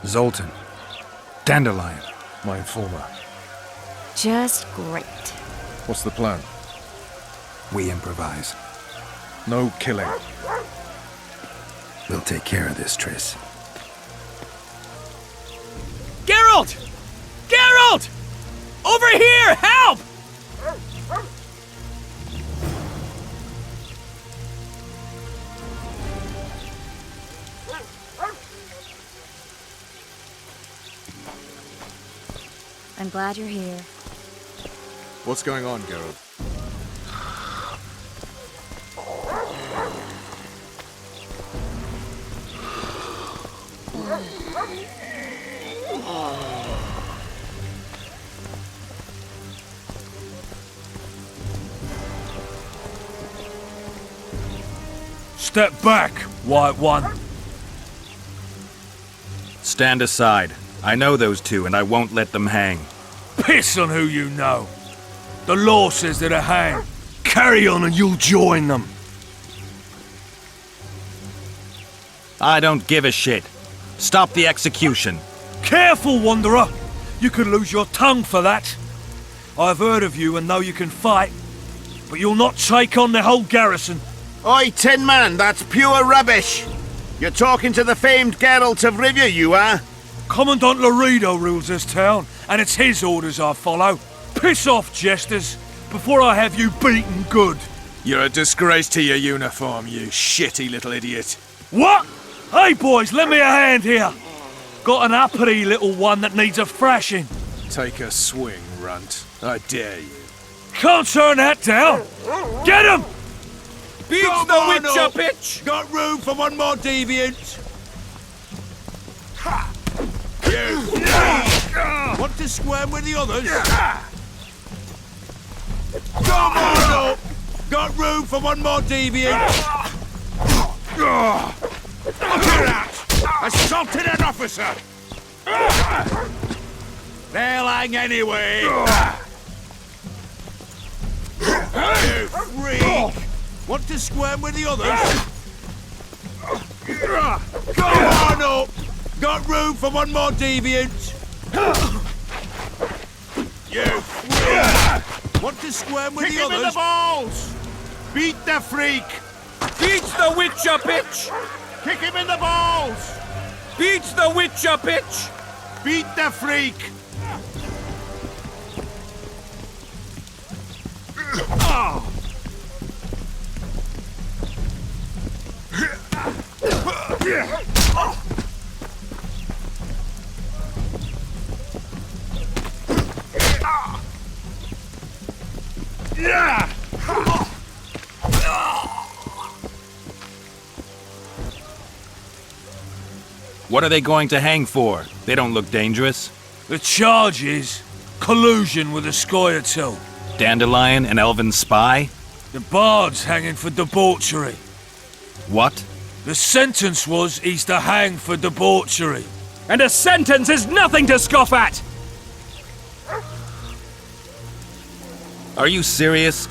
Zoltan. Dandelion, my informer. Just great. What's the plan? We improvise. No killing. We'll take care of this, Triss. Geralt! Geralt! Over here! Help! I'm glad you're here. What's going on, Geralt? Step back, White One. Stand aside. I know those two, and I won't let them hang. Piss on who you know. The law says they're to hang. Carry on and you'll join them. I don't give a shit. Stop the execution. Careful, Wanderer. You could lose your tongue for that. I've heard of you and know you can fight, but you'll not take on the whole garrison. Oi, Tin Man, that's pure rubbish. You're talking to the famed Geralt of Rivia, you are? Commandant Loredo rules this town, and it's his orders I follow. Piss off, jesters, before I have you beaten good. You're a disgrace to your uniform, you shitty little idiot. What? Hey, boys, lend me a hand here. Got an uppity little one that needs a thrashing. Take a swing, runt. I dare you. Can't turn that down. Get him! Beats Come the on witcher up. pitch! Got room for one more deviant? You want to squirm with the others? Come on up! Got room for one more deviant? Look at that! Assaulted an officer! They'll hang anyway! You freak! Want to squirm with the others? Come on up! Got room for one more deviant? You freak! Want to squirm with Kick the him in the others? balls! Beat the freak! Beats the witcher pitch! Kick him in the balls! Beats the witcher pitch! Beat the freak! Oh. What are they going to hang for? They don't look dangerous. The charge is collusion with a Scoia'tael. Dandelion, an elven spy? The bard's hanging for debauchery. What? The sentence was he's to hang for debauchery. And a sentence is nothing to scoff at! Are you serious?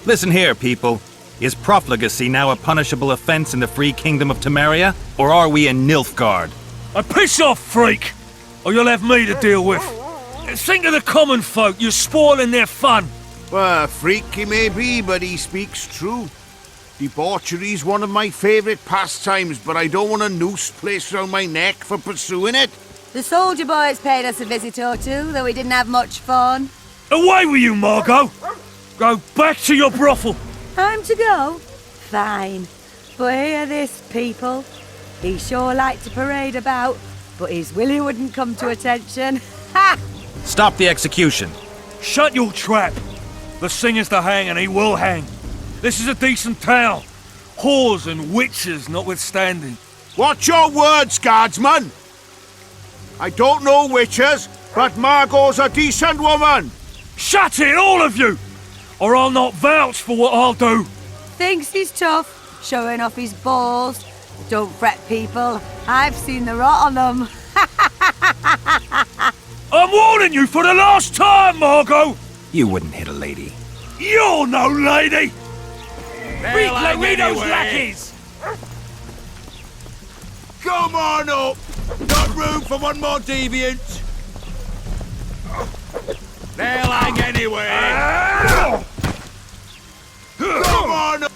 Listen here, people. Is profligacy now a punishable offense in the free kingdom of Temeria? Or are we in Nilfgaard? And piss off, freak! Or you'll have me to deal with. Think of the common folk, you're spoiling their fun. Well, a freak he may be, but he speaks true. Debauchery's one of my favourite pastimes, but I don't want a noose placed round my neck for pursuing it. The soldier boys paid us a visit or two, though we didn't have much fun. Away with you, Margot! Go back to your brothel. Time to go? Fine. But hear this, people. He sure liked to parade about, but his Willie wouldn't come to attention. Ha! Stop the execution. Shut your trap. The singer's to hang and he will hang. This is a decent town. Whores and witches notwithstanding. Watch your words, guardsman! I don't know witches, but Margot's a decent woman! Shut it, all of you! Or I'll not vouch for what I'll do. Thinks he's tough, showing off his balls. Don't fret, people. I've seen the rot on them. I'm warning you for the last time, Margot! You wouldn't hit a lady. You're no lady! Beat like Loredo's anyway. lackeys! Come on up! Not room for one more deviant! They'll hang anyway! Come on up!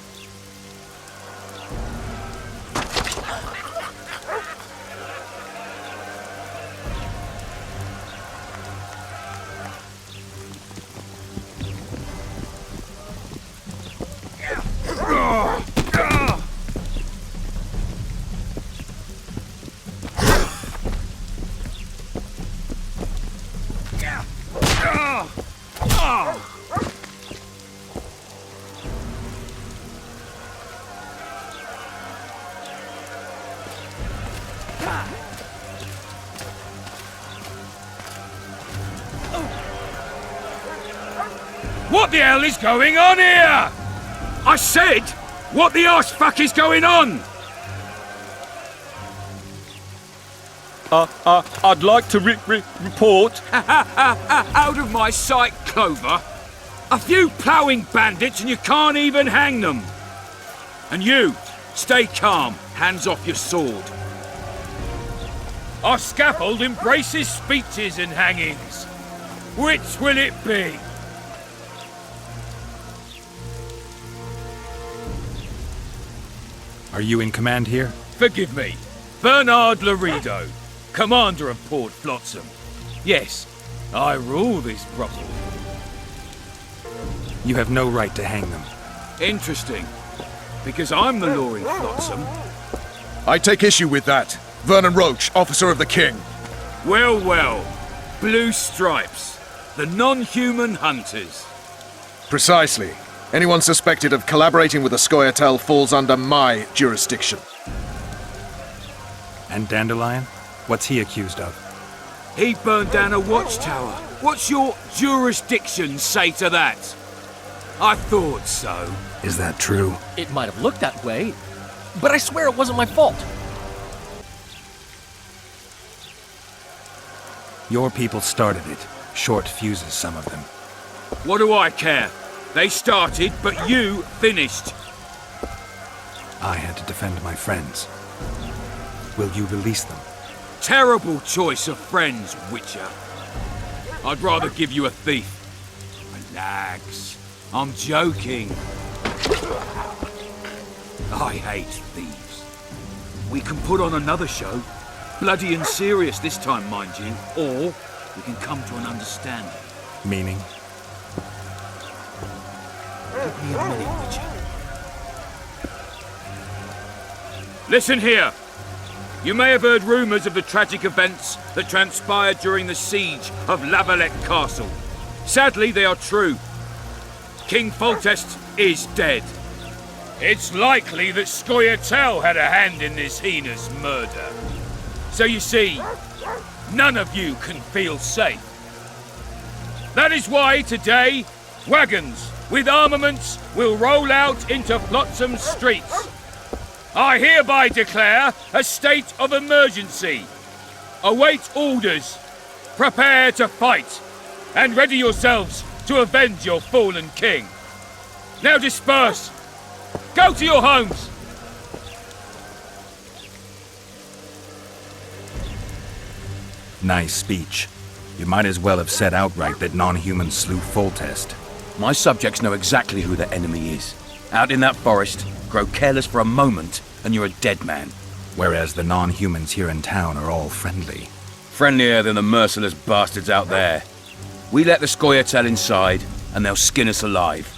What the hell is going on here? I said, what the arse fuck is going on? I'd like to report. Out of my sight, Clover. A few ploughing bandits and you can't even hang them. And you, stay calm, hands off your sword. Our scaffold embraces speeches and hangings. Which will it be? Are you in command here? Forgive me. Bernard Loredo, commander of Port Flotsam. Yes, I rule this brothel. You have no right to hang them. Interesting. Because I'm the law in Flotsam. I take issue with that. Vernon Roach, officer of the king. Well, well. Blue stripes. The non-human hunters. Precisely. Anyone suspected of collaborating with the Scoia'tael falls under my jurisdiction. And Dandelion? What's he accused of? He burned down a watchtower. What's your jurisdiction say to that? I thought so. Is that true? It might have looked that way, but I swear it wasn't my fault. Your people started it. Short fuses, some of them. What do I care? They started, but you finished. I had to defend my friends. Will you release them? Terrible choice of friends, Witcher. I'd rather give you a thief. Relax. I'm joking. I hate thieves. We can put on another show. Bloody and serious this time, mind you. Or we can come to an understanding. Meaning? Give me a minute, Witcher. Listen here. You may have heard rumours of the tragic events that transpired during the siege of Lavalette Castle. Sadly, they are true. King Foltest is dead. It's likely that Scoia'tael had a hand in this heinous murder. So you see, none of you can feel safe. That is why today, wagons with armaments will roll out into Flotsam streets. I hereby declare a state of emergency. Await orders. Prepare to fight. And ready yourselves to avenge your fallen king. Now disperse. Go to your homes. Nice speech. You might as well have said outright that non-humans slew Foltest. My subjects know exactly who their enemy is. Out in that forest, grow careless for a moment, and you're a dead man. Whereas the non-humans here in town are all friendly. Friendlier than the merciless bastards out there. We let the Scoia'tael inside, and they'll skin us alive,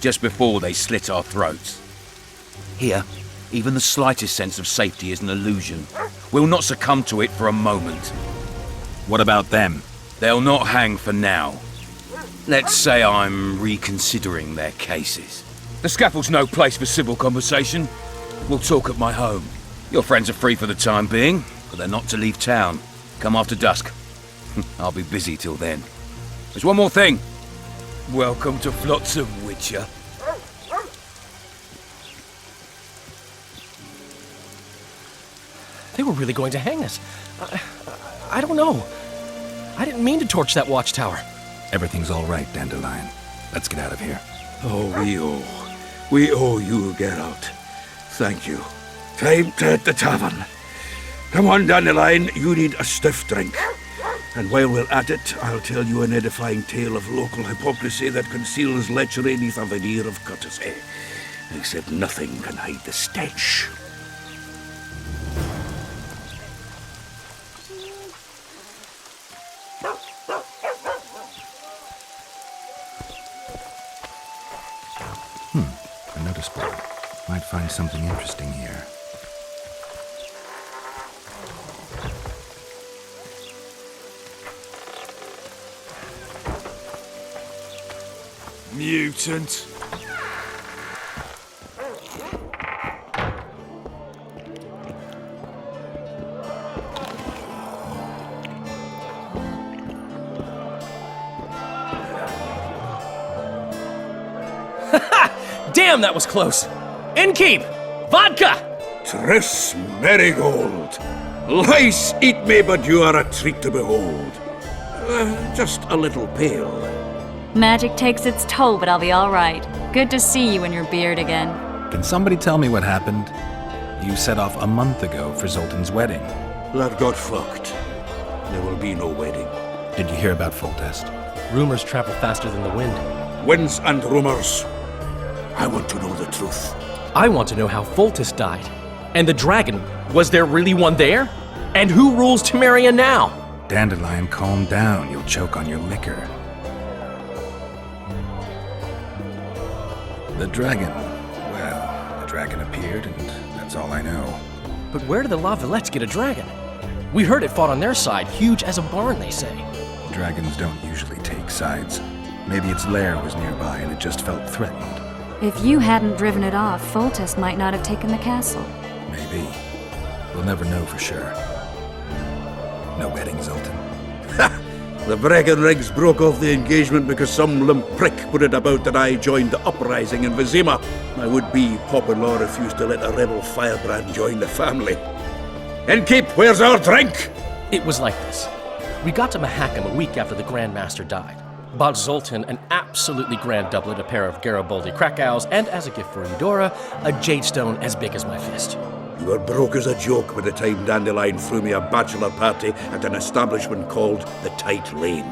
just before they slit our throats. Here, even the slightest sense of safety is an illusion. We'll not succumb to it for a moment. What about them? They'll not hang for now. Let's say I'm reconsidering their cases. The scaffold's no place for civil conversation. We'll talk at my home. Your friends are free for the time being, but they're not to leave town. Come after dusk. I'll be busy till then. There's one more thing. Welcome to Flotsam, Witcher. They were really going to hang us. I don't know. I didn't mean to torch that watchtower. Everything's all right, Dandelion. Let's get out of here. Oh, we owe you, Geralt. Thank you. Time to hit the tavern. Come on, Dandelion, you need a stiff drink. And while we're at it, I'll tell you an edifying tale of local hypocrisy that conceals lechery neath a veneer of courtesy. Except nothing can hide the stench. A notice board. Might find something interesting here. Mutant. Damn, that was close. Innkeep! Vodka! Triss Marigold. Lice eat me, but you are a treat to behold. Just a little pale. Magic takes its toll, but I'll be all right. Good to see you in your beard again. Can somebody tell me what happened? You set off a month ago for Zoltan's wedding. That got fucked. There will be no wedding. Did you hear about Foltest? Rumors travel faster than the wind. Winds and rumors. I want to know the truth. I want to know how Foltest died. And the dragon, was there really one there? And who rules Temeria now? Dandelion, calm down. You'll choke on your liquor. The dragon. Well, the dragon appeared, and that's all I know. But where did the Lavalettes get a dragon? We heard it fought on their side, huge as a barn, they say. Dragons don't usually take sides. Maybe its lair was nearby and it just felt threatened. If you hadn't driven it off, Foltest might not have taken the castle. Maybe. We'll never know for sure. No wedding, Zoltan. The Breckenrigs broke off the engagement because some limp prick put it about that I joined the uprising in Vizima. My would-be pop-in-law refused to let a rebel firebrand join the family. Innkeep, where's our drink? It was like this. We got to Mahakam a week after the Grand Master died. Bought Zoltan an absolutely grand doublet, a pair of Garibaldi Krakau's, and as a gift for Eudora, a jade stone as big as my fist. You were broke as a joke by the time Dandelion threw me a bachelor party at an establishment called the Tight Lane.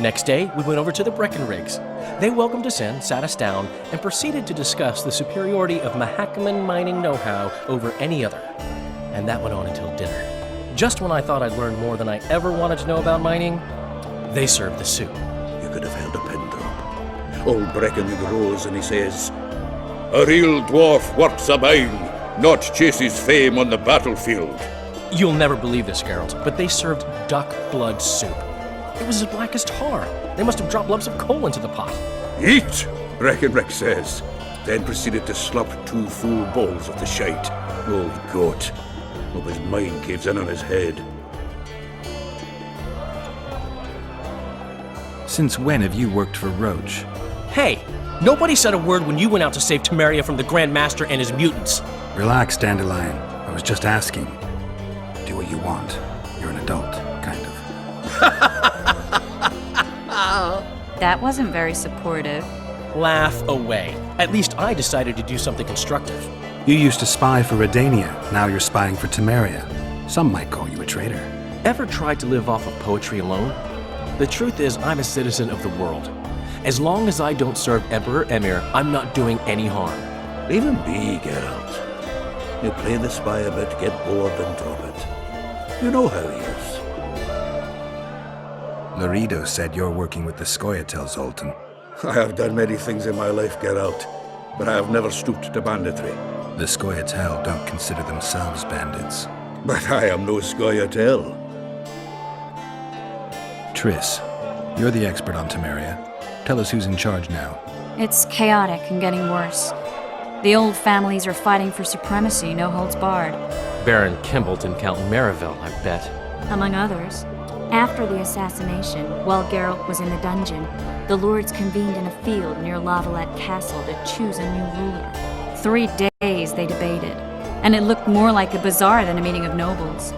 Next day, we went over to the Breckenrigs. They welcomed us in, sat us down, and proceeded to discuss the superiority of Mahakaman mining know-how over any other. And that went on until dinner. Just when I thought I'd learned more than I ever wanted to know about mining, they served the soup. You could have held a pin drop. Old Breckenrig rose and he says, "A real dwarf works a mine, not chases fame on the battlefield." You'll never believe this, Geralt, but they served duck blood soup. It was as black as tar. They must have dropped lumps of coal into the pot. "Eat," Breckenrig says, then proceeded to slurp 2 full bowls of the shite. Old goat. Hope his mind caves in on his head. Since when have you worked for Roach? Hey, nobody said a word when you went out to save Temeria from the Grand Master and his mutants. Relax, Dandelion. I was just asking. Do what you want. You're an adult, kind of. That wasn't very supportive. Laugh away. At least I decided to do something constructive. You used to spy for Redania. Now you're spying for Temeria. Some might call you a traitor. Ever tried to live off of poetry alone? The truth is, I'm a citizen of the world. As long as I don't serve Emperor Emir, I'm not doing any harm. Leave him be, Geralt. You play the spy a bit, get bored and drop it. You know how he is. Loredo said you're working with the Scoia'tael Zoltan. I have done many things in my life, Geralt, but I have never stooped to banditry. The Scoia'tael don't consider themselves bandits. But I am no Scoia'tael. Triss, you're the expert on Temeria. Tell us who's in charge now. It's chaotic and getting worse. The old families are fighting for supremacy, no holds barred. Baron Kimbalt and Count Merivale, I bet. Among others. After the assassination, while Geralt was in the dungeon, the lords convened in a field near Lavalette Castle to choose a new ruler. 3 days they debated, and it looked more like a bazaar than a meeting of nobles.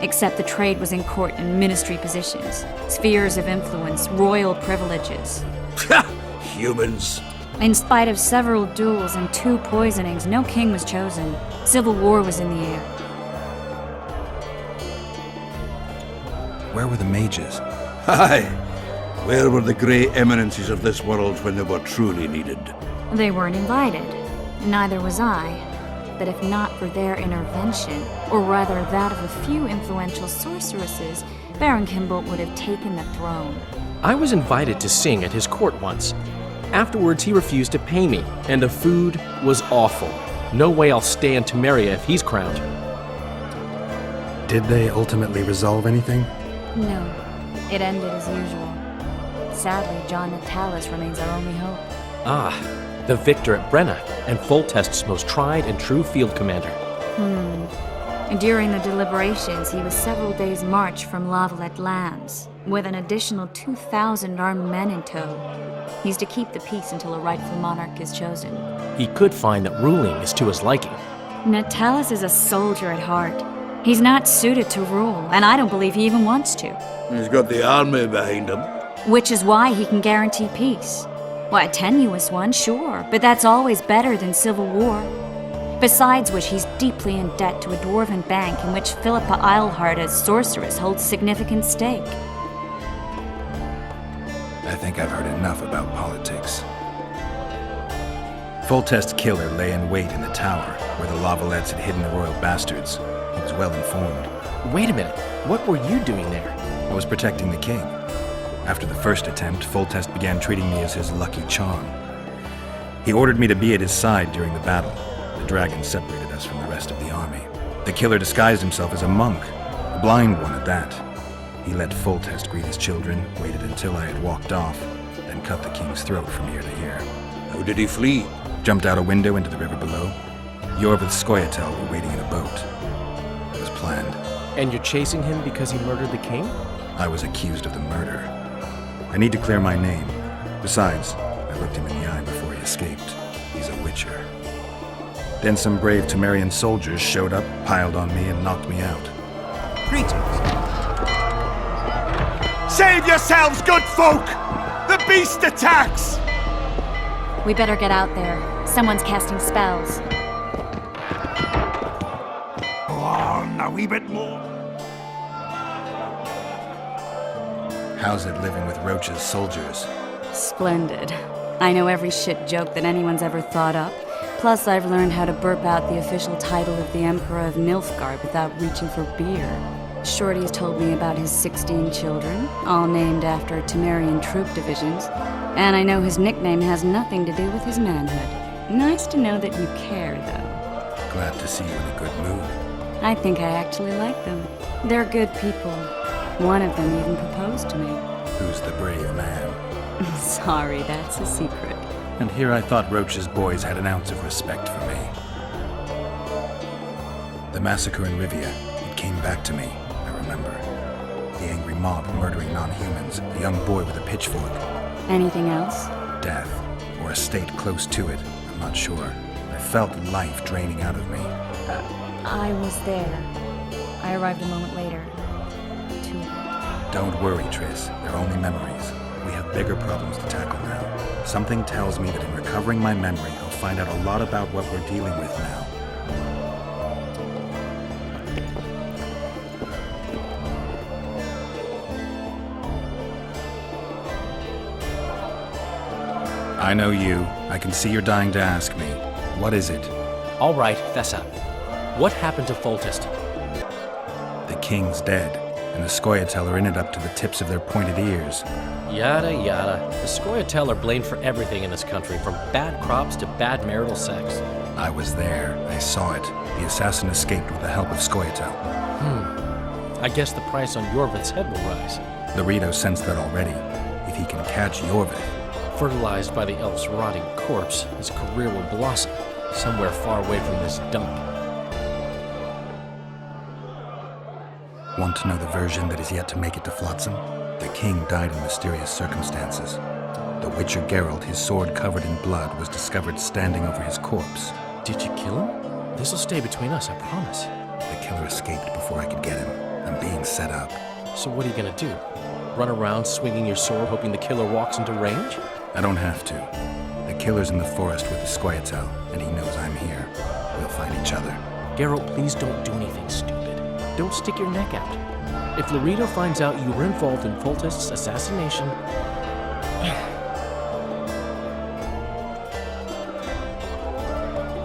except the trade was in court and ministry positions, spheres of influence, royal privileges. Humans. In spite of several duels and 2 poisonings, no king was chosen. Civil war was in the air. Where were the mages? Aye. Where were the grey eminences of this world when they were truly needed? They weren't invited. Neither was I. But if not for their intervention, or rather that of a few influential sorceresses, Baron Kimbolt would have taken the throne. I was invited to sing at his court once. Afterwards, he refused to pay me, and the food was awful. No way I'll stay in Temeria if he's crowned. Did they ultimately resolve anything? No, it ended as usual. Sadly, John Natalis remains our only hope. Ah, the victor at Brenna, and Foltest's most tried and true field commander. During the deliberations, he was several days' march from Lavalette lands, with an additional 2,000 armed men in tow. He's to keep the peace until a rightful monarch is chosen. He could find that ruling is to his liking. Natalis is a soldier at heart. He's not suited to rule, and I don't believe he even wants to. He's got the army behind him. Which is why he can guarantee peace. Why, a tenuous one, sure, but that's always better than civil war. Besides which, he's deeply in debt to a dwarven bank in which Philippa Eilhart, as sorceress, holds significant stake. I think I've heard enough about politics. Foltest's killer lay in wait in the tower, where the Lavalettes had hidden the royal bastards. He was well informed. Wait a minute, what were you doing there? I was protecting the king. After the first attempt, Foltest began treating me as his lucky charm. He ordered me to be at his side during the battle. The dragon separated us from the rest of the army. The killer disguised himself as a monk, a blind one at that. He let Foltest greet his children, waited until I had walked off, then cut the king's throat from ear to ear. How did he flee? Jumped out a window into the river below. Yorvith Skoyatel were waiting in a boat. It was planned. And you're chasing him because he murdered the king? I was accused of the murder. I need to clear my name. Besides, I looked him in the eye before he escaped. He's a witcher. Then some brave Temerian soldiers showed up, piled on me, and knocked me out. Greetings. Save yourselves, good folk! The beast attacks! We better get out there. Someone's casting spells. Go on, a wee bit more. How's it living with Roach's soldiers? Splendid. I know every shit joke that anyone's ever thought up. Plus, I've learned how to burp out the official title of the Emperor of Nilfgaard without reaching for beer. Shorty's told me about his 16 children, all named after Temerian troop divisions, and I know his nickname has nothing to do with his manhood. Nice to know that you care, though. Glad to see you in a good mood. I think I actually like them. They're good people. One of them even proposed to me. Who's the brave man? Sorry, that's a secret. And here I thought Roach's boys had an ounce of respect for me. The massacre in Rivia, it came back to me, I remember. The angry mob murdering non-humans, a young boy with a pitchfork. Anything else? Death, or a state close to it, I'm not sure. I felt life draining out of me. I was there. I arrived a moment later. Too late. Don't worry, Triss. They're only memories. We have bigger problems to tackle now. Something tells me that in recovering my memory, I'll find out a lot about what we're dealing with now. I know you. I can see you're dying to ask me. What is it? All right, fess up. What happened to Foltest? The king's dead, and the Skoyatel are in it up to the tips of their pointed ears. Yada yada. The Skoyatel are blamed for everything in this country, from bad crops to bad marital sex. I was there. I saw it. The assassin escaped with the help of Skoyatel. I guess the price on Yorvith's head will rise. Loredo sensed that already. If he can catch Yorvith. Fertilized by the elf's rotting corpse, his career will blossom somewhere far away from this dump. Want to know the version that is yet to make it to Flotsam? The king died in mysterious circumstances. The Witcher Geralt, his sword covered in blood, was discovered standing over his corpse. Did you kill him? This'll stay between us, I promise. The killer escaped before I could get him. I'm being set up. So what are you gonna do? Run around swinging your sword hoping the killer walks into range? I don't have to. The killer's in the forest with the Squirtle, and he knows I'm here. We'll find each other. Geralt, please don't do anything stupid. Don't stick your neck out. If Loredo finds out you were involved in Foltest's assassination...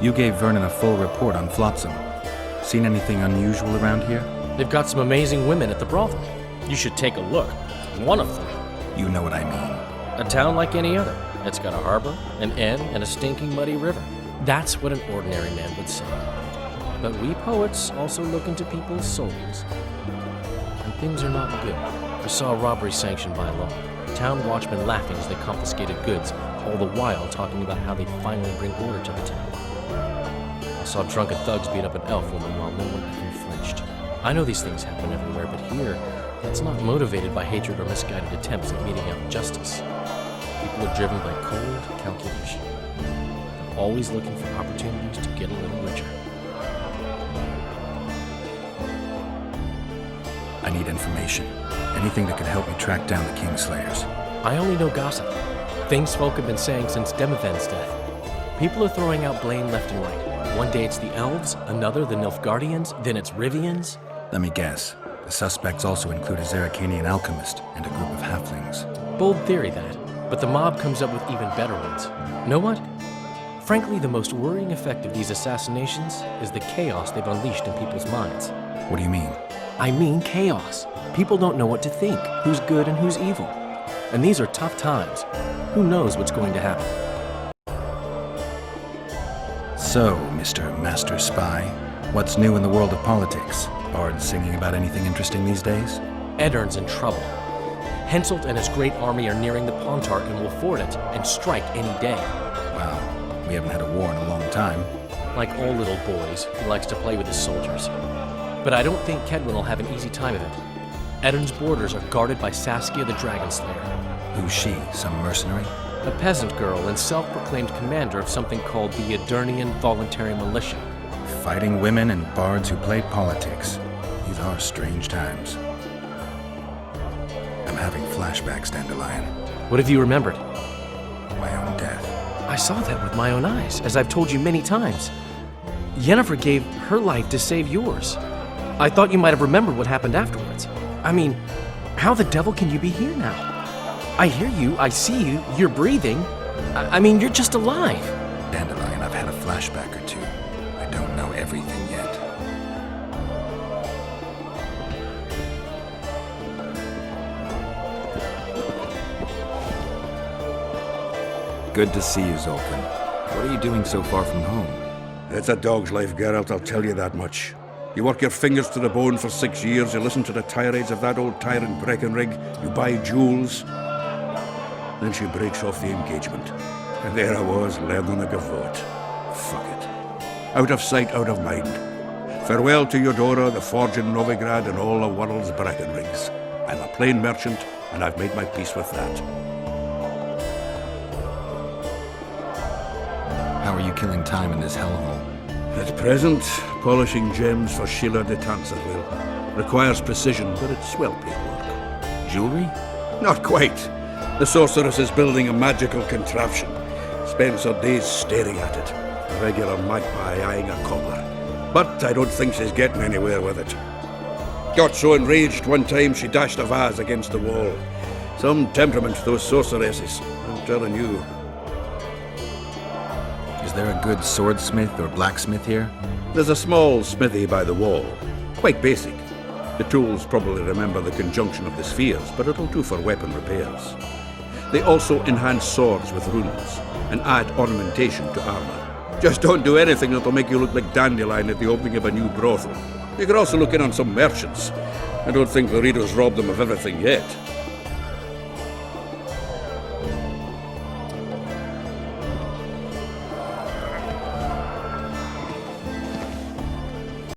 You gave Vernon a full report on Flotsam. Seen anything unusual around here? They've got some amazing women at the brothel. You should take a look. One of them. You know what I mean. A town like any other. It's got a harbor, an inn, and a stinking muddy river. That's what an ordinary man would say. But we poets also look into people's souls. And things are not good. I saw a robbery sanctioned by law. Town watchmen laughing as they confiscated goods, all the while talking about how they'd finally bring order to the town. I saw drunken thugs beat up an elf woman while no one even flinched. I know these things happen everywhere, but here, it's not motivated by hatred or misguided attempts at meting out justice. People are driven by cold calculation. They're always looking for opportunities to get a little richer. I need information. Anything that could help me track down the Kingslayers. I only know gossip. Things folk have been saying since Demiven's death. People are throwing out blame left and right. One day it's the elves, another the Nilfgaardians, then it's Rivians. Let me guess. The suspects also include a Zerrikanian alchemist and a group of halflings. Bold theory, that. But the mob comes up with even better ones. Know what? Frankly, the most worrying effect of these assassinations is the chaos they've unleashed in people's minds. What do you mean? I mean chaos. People don't know what to think, who's good and who's evil. And these are tough times. Who knows what's going to happen? So, Mr. Master Spy, what's new in the world of politics? Bards singing about anything interesting these days? Eddern's in trouble. Henselt and his great army are nearing the Pontarch and will ford it and strike any day. Wow, we haven't had a war in a long time. Like all little boys, he likes to play with his soldiers. But I don't think Kedwin will have an easy time of it. Eddern's borders are guarded by Saskia the Dragonslayer. Who's she? Some mercenary? A peasant girl and self-proclaimed commander of something called the Edirnian Voluntary Militia. Fighting women and bards who play politics. These are strange times. I'm having flashbacks, Dandelion. What have you remembered? My own death. I saw that with my own eyes, as I've told you many times. Yennefer gave her life to save yours. I thought you might have remembered what happened afterwards. I mean, how the devil can you be here now? I hear you, I see you, you're breathing. I mean, you're just alive. Dandelion, I've had a flashback or two. I don't know everything yet. Good to see you, Zoltan. What are you doing so far from home? It's a dog's life, Geralt, I'll tell you that much. You work your fingers to the bone for 6 years, you listen to the tirades of that old tyrant Breckenrig, you buy jewels. Then she breaks off the engagement. And there I was, learning the gavotte. Fuck it. Out of sight, out of mind. Farewell to Eudora, the forge in Novigrad, and all the world's Breckenrigs. I'm a plain merchant, and I've made my peace with that. How are you killing time in this hellhole? At present, polishing gems for Sheila de Tanserville. Requires precision, but it's well paid work. Jewelry? Not quite. The sorceress is building a magical contraption. Spends her days staring at it. A regular magpie eyeing a cobbler. But I don't think she's getting anywhere with it. Got so enraged one time she dashed a vase against the wall. Some temperament, those sorceresses. I'm telling you. Is there a good swordsmith or blacksmith here? There's a small smithy by the wall. Quite basic. The tools probably remember the conjunction of the spheres, but it'll do for weapon repairs. They also enhance swords with runes and add ornamentation to armor. Just don't do anything that'll make you look like Dandelion at the opening of a new brothel. You could also look in on some merchants. I don't think Loredo's robbed them of everything yet.